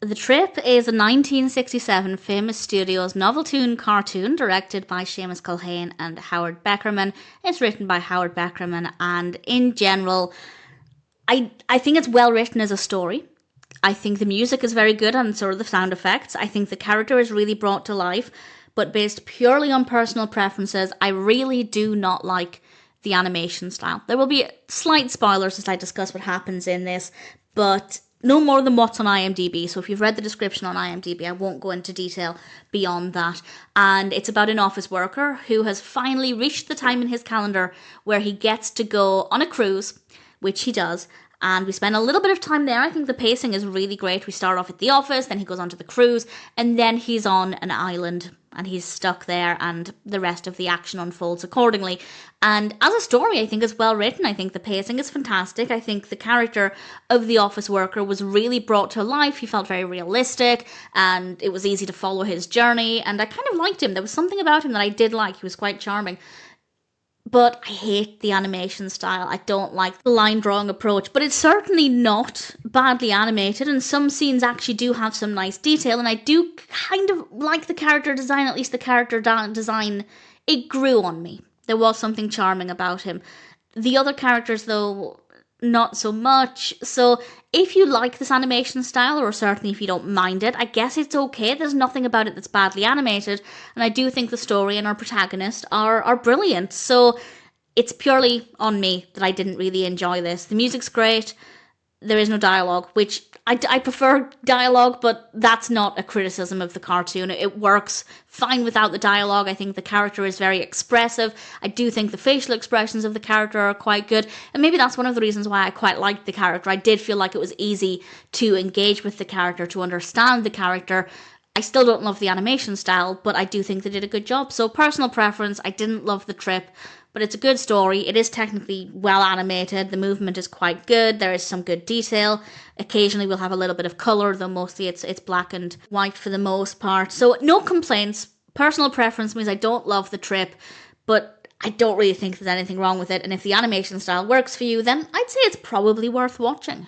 The Trip is a 1967 Famous Studios Noveltoon cartoon directed by Shamus Culhane and Howard Beckerman. It's written by Howard Beckerman, and in general, I think it's well written as a story. I think the music is very good and sort of the sound effects. I think the character is really brought to life, but based purely on personal preferences, I really do not like the animation style. There will be slight spoilers as I discuss what happens in this, but no more than what's on IMDb. So if you've read the description on IMDb, I won't go into detail beyond that. And it's about an office worker who has finally reached the time in his calendar where he gets to go on a cruise, which he does. And we spend a little bit of time there. I think the pacing is really great. We start off at the office, then he goes on to the cruise, and then he's on an island and he's stuck there, and the rest of the action unfolds accordingly. And as a story, I think it's well written. I think the pacing is fantastic. I think the character of the office worker was really brought to life. He felt very realistic, and it was easy to follow his journey, and I kind of liked him. There was something about him that I did like. He was quite charming. But I hate the animation style. I don't like the line drawing approach, but it's certainly not badly animated, and some scenes actually do have some nice detail, and I do kind of like the character design. At least the character design, it grew on me. There was something charming about him. The other characters, though, not so much. So if you like this animation style, or certainly if you don't mind it, I guess it's okay. There's nothing about it that's badly animated, and I do think the story and our protagonist are brilliant. So it's purely on me that I didn't really enjoy this. The music's great. There is no dialogue, which I prefer dialogue, but that's not a criticism of the cartoon. It works fine without the dialogue. I think the character is very expressive. I do think the facial expressions of the character are quite good, and maybe that's one of the reasons why I quite liked the character. I did feel like it was easy to engage with the character, to understand the character. I still don't love the animation style, but I do think they did a good job. So personal preference, I didn't love The Trip, but it's a good story. It is technically well animated. The movement is quite good. There is some good detail. Occasionally we'll have a little bit of colour, though mostly it's black and white for the most part. So no complaints. Personal preference means I don't love The Trip, but I don't really think there's anything wrong with it. And if the animation style works for you, then I'd say it's probably worth watching.